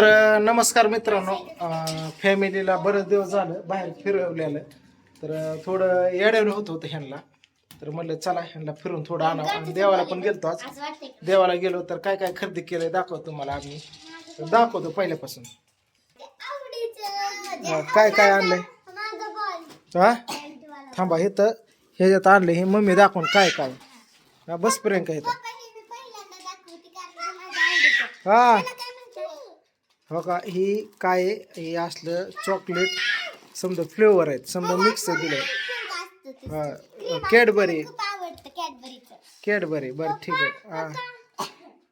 नमस्कार मित्रांनो. फॅमिलीला बरेच दिवस झालं बाहेर फिरवलेलं. थोडं येड्यावर होतं ह्यांना. तर म्हणलं चला ह्यांना फिरून थोडं आणावं. आणि देवाला पण गेलतो आज. देवाला गेलो तर काय काय खरेदी केलंय दाखवतो तुम्हाला आम्ही. दाखवतो पहिल्यापासून. काय काय आणलंय हा थांबा. हे तर ह्याच्यात आणलंय. हे मम्मी दाखवून काय काय. बस प्रियंका इथं. हा हो का. ही काय हे असलं चॉकलेट समजा फ्लेवर आहेत, समजा मिक्स दिलंय. हा कॅडबरी. कॅडबरी बरं ठीक आहे. हा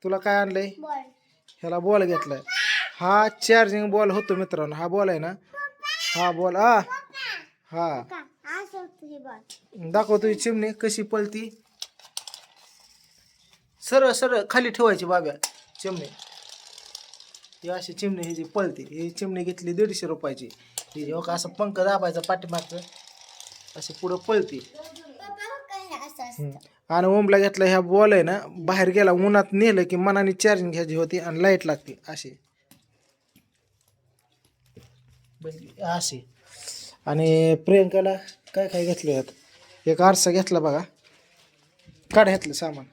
तुला काय आणलंय? ह्याला बॉल घेतलाय. हा चार्जिंग बॉल होतो मित्रांनो. हा बॉल आहे ना. हा बॉल हा दाखव तुझी चिमणी कशी पळती. सरळ सरळ खाली ठेवायची बाब्या चिमणी. ही अशी चिमणी ही जी पळते. ही चिमणी घेतली 150 रुपयाची. ही हो का असं पंख दाबायचा पाठीमागचं अशी पुढं पळते. आणि ओमला घेतला ह्या बॉल आहे ना. बाहेर गेला उन्हात नेलं की मनाने चार्जिंग घ्यायची होती आणि लाईट लागते अशी अशी. आणि प्रियंकाला काय काय घेतलं यात. एक आरसा घेतला बघा. काढ घेतलं सामान.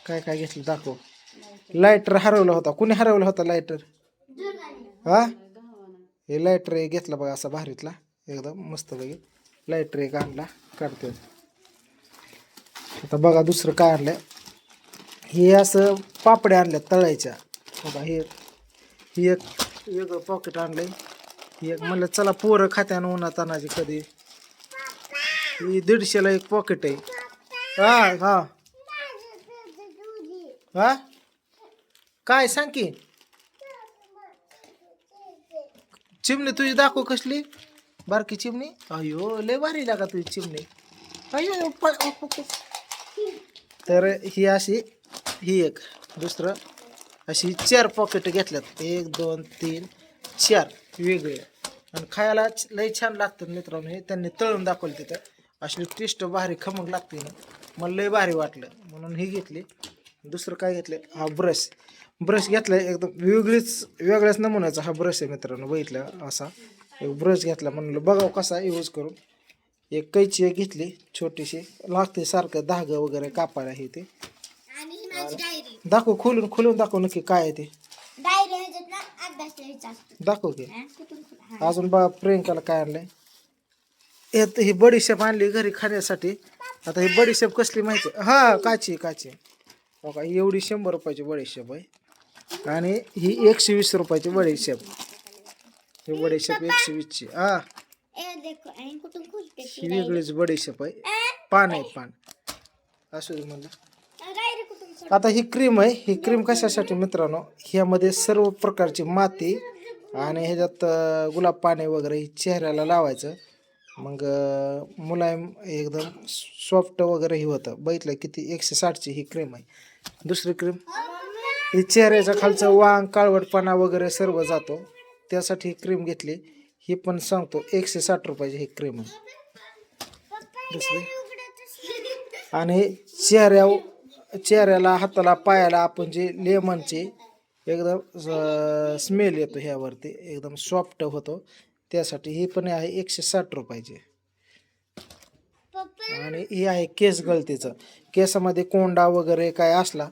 काय काय घेतलं दाखव. लायटर हरवला होता. कुणी हरवला होता लायटर? हा हे लायटर एक घेतला बघा असा भारीतला एकदम मस्त पैकी. लायटर एक आणला. काढते आता बघा. दुसरं काय आणलं. हे असं पापड्या आणल्या तळायच्या बघा. ही एक वेगळं पॉकेट आणलंय. ही एक म्हणलं चला पोरं खात्यानं उन्हात आणायची कधी. ही 150ला एक पॉकेट आहे. हा हा हा काय सांग की. चिमणी तुझी दाखव कसली बारकी चिमणी. अयो लय भारी लागा तुझी चिमणी. अयो तर ही अशी ही एक दुसरं अशी 4 पॉकेट घेतल्यात. 1 2 3 4 वेगळे. आणि खायला लय छान लागतं मित्रांनो. हे त्यांनी तळून दाखवलं तिथं. अशी टेस्ट भारी खमंग लागते ना. मला लय भारी वाटलं म्हणून ही घेतली. दुसरं काय घेतलं. हा ब्रश. ब्रश घेतलाय एकदम वेगळ्याच नमुन्याचा हा ब्रश आहे मित्रांनो. बघितलं असा एक ब्रश घेतला. म्हणलं बघाव कसा यूज करून. एक कैची एक घेतली छोटीशी. लागते सारखं धागं वगैरे कापायला हे ते. दाखव खोलून खोलून दाखव नक्की काय आहे ते. दाखव की. अजून बा प्रियंकाला काय आणलंय. ही बडीशेप आणली घरी खाण्यासाठी. आता ही बडीशेप कसली माहिती. हा काची काची हो का. एवढी 100 रुपयाची बडीशेप आहे. आणि ही 120 रुपयाची बडीशेप. ही बडीशेप 120ची. हा ही वेगळीच बडीशेप आहे. पान आहे पान असू दे म्हणलं. आता ही क्रीम आहे. ही क्रीम कशासाठी मित्रांनो. ह्यामध्ये सर्व प्रकारची माती आणि ह्याच्यात गुलाब पाणी वगैरे चेहऱ्याला लावायचं. मग मुलायम एकदम सॉफ्ट वगैरे ही होतं. बघितलं किती 160ची ही क्रीम आहे. दुसरी क्रीम ही चेहऱ्याच्या खालचं वांग काळवटपणा वगैरे सर्व जातो त्यासाठी ही क्रीम घेतली. ही पण सांगतो 160 रुपयाची ही क्रीम आहे. दुसरी आणि चेहऱ्याला हाताला पायाला आपण जे लेमनचे एकदम स्मेल येतो ह्यावरती एकदम सॉफ्ट होतो त्यासाठी ही पण आहे 160 रुपयाची. आणि ही आहे केस गळतीचं. केसामध्ये कोंडा वगैरे काय असला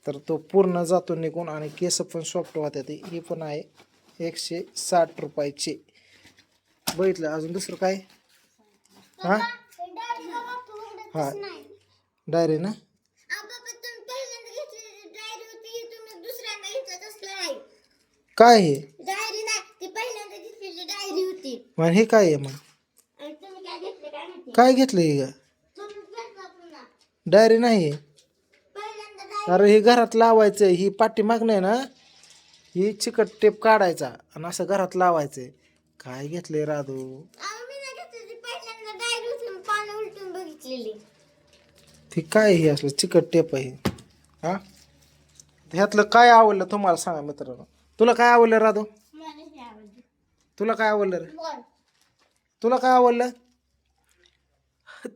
तर तो पूर्ण जातो निघून आणि केस पण सॉफ्ट होतात. ही पण आहे 160 रुपयाची. बघितलं. अजून दुसरं काय. हा हा डायरी ना. काय हे मग हे काय आहे मग. काय घेतलं हे. डायरी नाही. अरे हे घरात लावायचं. ही पाठीमाग नाही ना. ही चिकट टेप काढायचा आणि असं घरात लावायचंय. काय घेतलंय राधू. ती काय हे असलं चिकट टेप आहे. हा ह्यातलं काय आवडलं तुम्हाला सांगा मित्रांनो. तुला काय आवडलं राधू. तुला काय आवडलं रे. तुला काय आवडलं.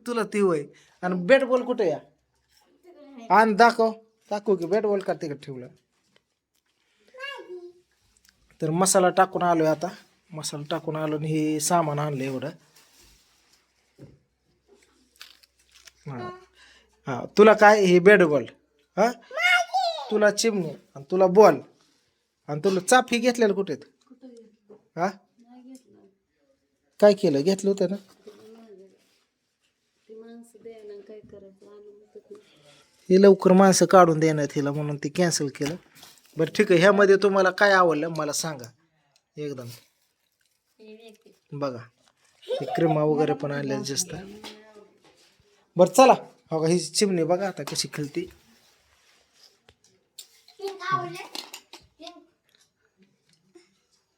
तुला ती वय. आणि बॅट बॉल कुठे या. आणि दाखव दाखव की बॅट बॉल का तिकडे ठेवलं. तर मसाला टाकून आलोय आता. मसाला टाकून आलो आणि हे सामान आणलं एवढं. हां हां, तुला काय हे बॅट बॉल, हां तुला चिमणी आणि तुला बॉल आणि तुला चाप ही घेतलेलं कुठे हा? काय केलं, घेतलं होतं ना? हे लवकर माणसं काढून देणार हिला म्हणून ती कॅन्सल केलं. बरं ठीक आहे, ह्यामध्ये तुम्हाला काय आवडलं मला सांगा एकदम. बघा हे क्रीमा वगैरे पण आणल्या जास्त. बरं चला, हो का ही चिमणी बघा आता कशी खेळते.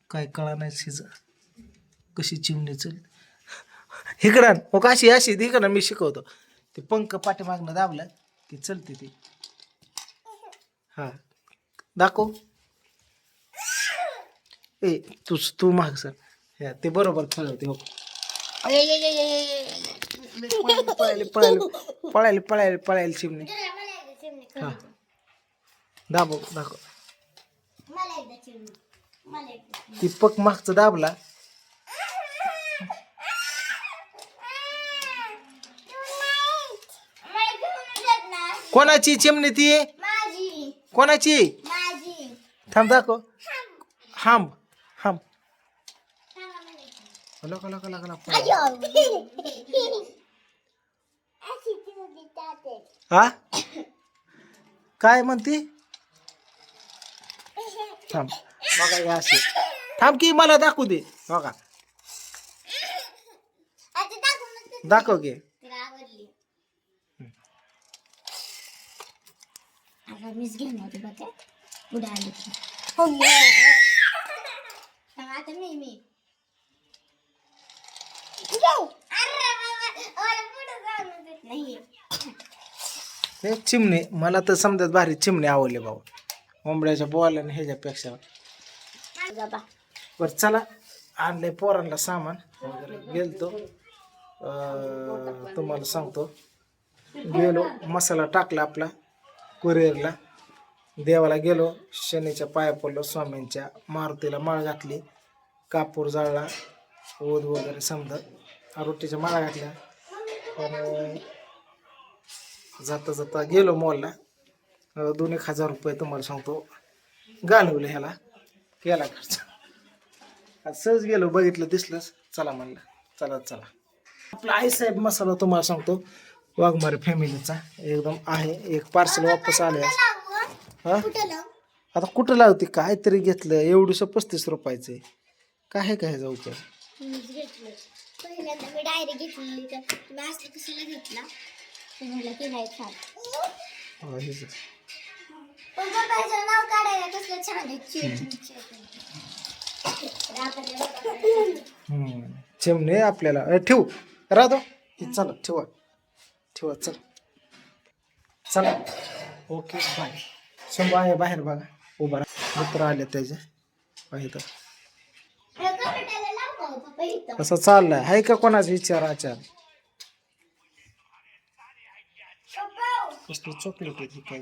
काय कळा नाही शिज कशी चिमणी चल इकडं हो का, अशी अशी इकडं मी शिकवतो. ते पंख पाठीमागनं दाबलं की चलते ती. हा दाखव. ए तू माग सर, ते बरोबर खेळवते हो. पळायला पळायला पळायला पळायला पळायला चिमणी. हा दाबव दाखव. ती पक मागचं दाबला. कोणाची चिमणी ती, कोणाची? थांब दाखव. हांब हांब लका लका लका हा काय म्हणते? थांब बघा हे असे. थांब की मला दाखवू दे. बघा दाखव घे. मीच घेणार होते बघा पुढे आली आता मी हे चिमणी मला तर समजत भारी चिमणी आवडली भाऊ, कोंबड्याच्या बॉल आणि ह्याच्यापेक्षा. बरं चला, आणलंय पोरांना सामान वगैरे. गेलतो तुम्हाला सांगतो, गेलो मसाला टाकला आपला कुरिअरला. देवाला गेलो, शनीच्या पाया पडलो, स्वामींच्या मारुतीला माळ घातली, कापूर जाळला, ओध वगैरे समजत रोटीच्या माळा घातल्या. आणि जाता जाता गेलो मॉलला. 2-1 हजार रुपये तुम्हाला सांगतो घालवले ह्याला, केला खर्च. आज सहज गेलो, बघितलं दिसलंच, चला म्हणलं चला चला. आपला आईसाहेब मसाला तुम्हाला सांगतो वाघमारे फॅमिलीचा एकदम आहे. एक पार्सल वापस आले. हा आता कुठं लावते, काय तरी घेतलं एवढंसं 35 रुपयाचं काय काय जाऊ तर. पहिल्यांदा मी डायरी घेतलेली तर तुम्ही असलं कशाला घेतला ते म्हटलं की नाही छान. पण बाबाचं नाव काढायला कसलं छान आहे. चिमणे आपल्याला ठेवू राहतो. चला ठेवा ठेवा चल चला. Okay bye. शंभू आहे बाहेर बघा उभा मित्र आले त्याचे पाहिजे. कसं चाललंय, हाय का कोणाचा विचार आचार? कसली चॉकलेट आहे काय?